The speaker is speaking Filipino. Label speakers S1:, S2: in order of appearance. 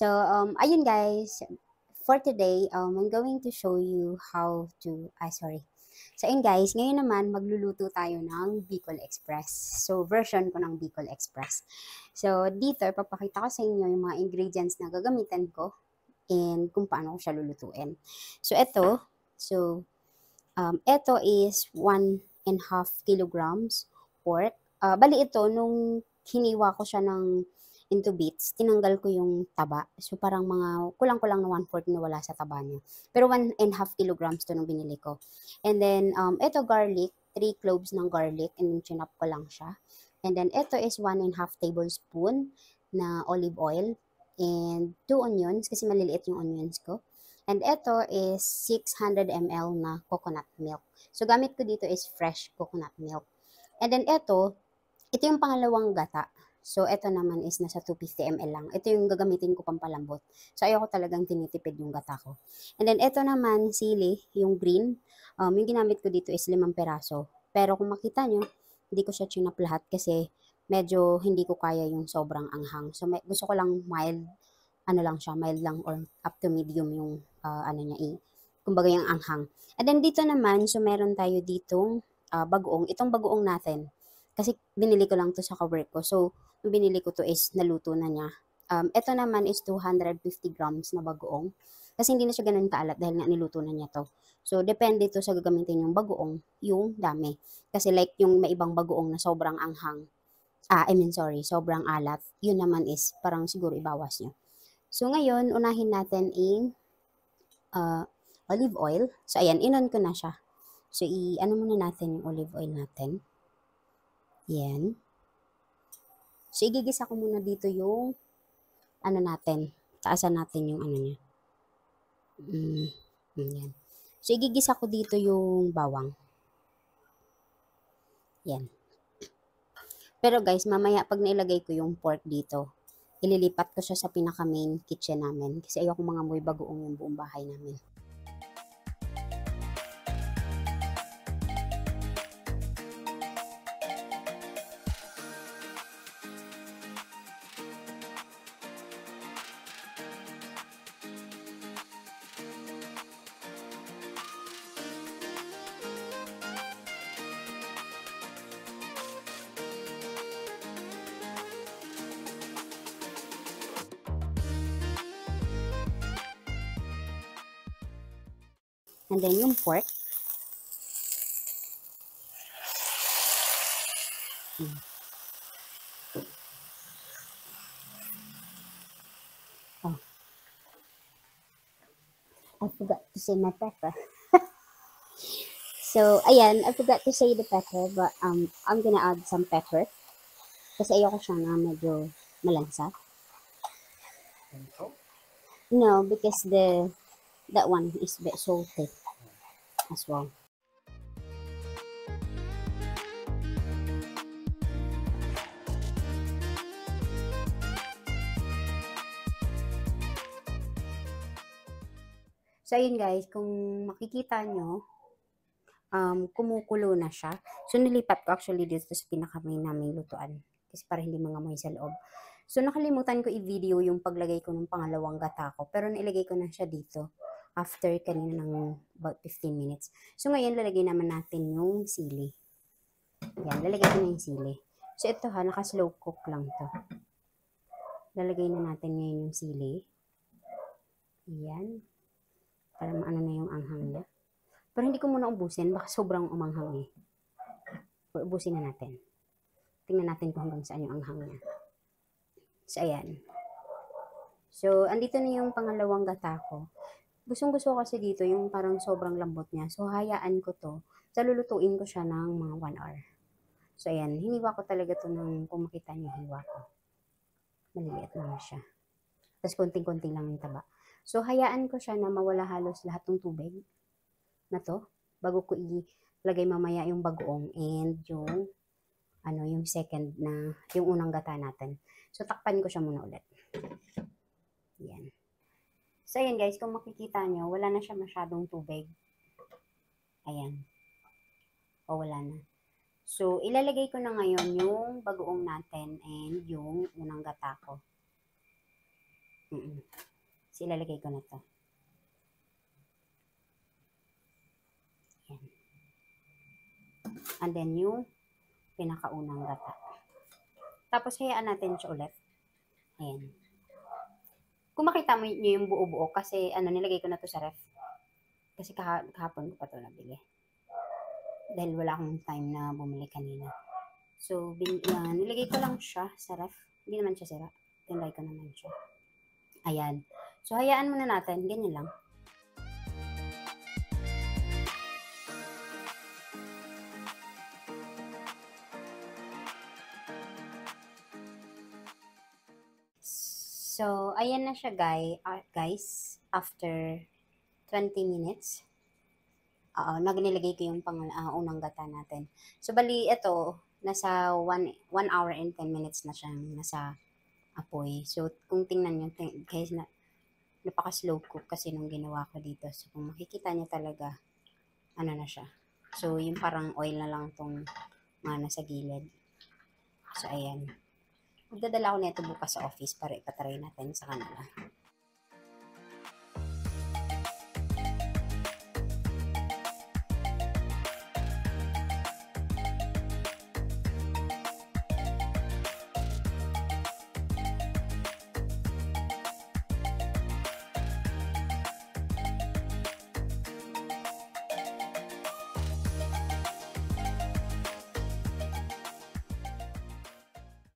S1: Ayun guys, for today, I'm going to show you how to, sorry. So, ayun guys, ngayon naman, magluluto tayo ng Bicol Express. So, version ko ng Bicol Express. So, dito, papakita ko sa inyo yung mga ingredients na gagamitan ko and kung paano ko siya lulutuin. Ito is 1.5 kilograms pork. Bali ito, nung hiniwa ko siya into bits, tinanggal ko yung taba. So, parang mga kulang-kulang na 1/4 na wala sa taba niya. Pero 1.5 kilograms to nung binili ko. And then, ito garlic, 3 cloves ng garlic, and then chinop ko lang siya. And then, ito is 1.5 tablespoon na olive oil, and 2 onions, kasi maliliit yung onions ko. And ito is 600 ml na coconut milk. So, gamit ko dito is fresh coconut milk. And then ito yung pangalawang gata. So, ito naman is nasa 250 ml lang. Ito yung gagamitin ko pampalambot. So, ayoko talagang tinitipid yung gata ko. And then, ito naman, sili, yung green. Yung ginamit ko dito is 5 peraso. Pero kung makita nyo, hindi ko siya chinap lahat kasi medyo hindi ko kaya yung sobrang anghang. So, gusto ko lang mild, mild lang or up to medium yung, kumbaga yung anghang. And then, dito naman, so meron tayo ditong bagoong. Itong bagoong natin, kasi binili ko lang to sa kawork ko. So, yung binili ko to is naluto na niya. Ito naman is 250 grams na bagoong. Kasi hindi na siya ganun kaalat dahil nga niluto na niya to. So, depende to sa gagamitin yung bagoong, yung dami. Kasi like yung may ibang bagoong na sobrang anghang, sobrang alat, yun naman is parang siguro ibawas nyo. So, ngayon, unahin natin olive oil. So, ayan, inon ko na siya. So, ano muna natin yung olive oil natin. Yan. So, igigisa ko muna dito yung, taasan natin yung niya. Yan. So, igigisa ko dito yung bawang. Yan. Pero guys, mamaya pag nailagay ko yung pork dito, ililipat ko siya sa pinaka main kitchen namin kasi ayoko mga amoy bagoong yung buong bahay namin. And then yung pork. Oh. I forgot to say my pepper. So, ayan, I forgot to say the pepper, but I'm gonna add some pepper. Kasi ayoko siya na medyo malansa. No, because that one is a bit salty as well. So, ayun guys, kung makikita nyo, kumukulo na siya. So, nilipat ko actually dito sa pinaka-main naming lutuan. Kasi para hindi mangamoy sa loob. So, nakalimutan ko i-video yung paglagay ko ng pangalawang gata ko. Pero nailagay ko na siya dito after kanina ng about 15 minutes. So, ngayon lalagay naman natin yung sili. Yan, lalagay ko na yung sili. So, ito naka-slow cook lang to. Lalagay na natin ngayon yung sili. Yan. Para maano na yung anghang niya. Pero hindi ko muna ubusin, baka sobrang umanghang eh. Or ubusin na natin. Tingnan natin kung hanggang saan yung anghang niya. So, ayan. So, andito na yung pangalawang gata ko. Gustong-gusto ko kasi dito yung parang sobrang lambot niya. So, hayaan ko to. So, lulutuin ko siya ng mga 1 hour. So, ayan. Hiniwa ko talaga to ng, kung makita niyo, hiwa ko. Maliliit lang siya. Tapos, konting-konting lang yung taba. So, hayaan ko siya na mawala halos lahat ng tubig na to bago ko ilagay mamaya yung bagoong and yung yung second na, yung unang gata natin. So, takpan ko siya muna ulit. Yan. So, ayan guys, kung makikita nyo, wala na siya masyadong tubig. Ayan. O, wala na. So, ilalagay ko na ngayon yung bagoong natin and yung unang gata ko. So, ilalagay ko na to. Yan. And then, yung pinakaunang gata. Tapos, hayaan natin siya ulit. Ayan. Kung makita mo nyo yung buo-buo, kasi nilagay ko na to sa ref. Kasi kahapon ko pa to nabili. Dahil wala akong time na bumili kanina. So, nilagay ko lang siya sa ref. Hindi naman siya sira. Tinry ko naman siya. Ayan. So, hayaan muna natin. Ganyan lang. So, ayan na siya guys. After 20 minutes. Nilagay ko yung unang gata natin. So, bali ito, nasa 1 hour and 10 minutes na siyang nasa apoy. So, kung tingnan nyo, guys, napaka-slow cook kasi nung ginawa ko dito. So, kung makikita nyo talaga, na siya. So, yung parang oil na lang tong mga nasa gilid. So, ayan. Magdadala ko nito bukas sa office para ipatry natin sa kanila.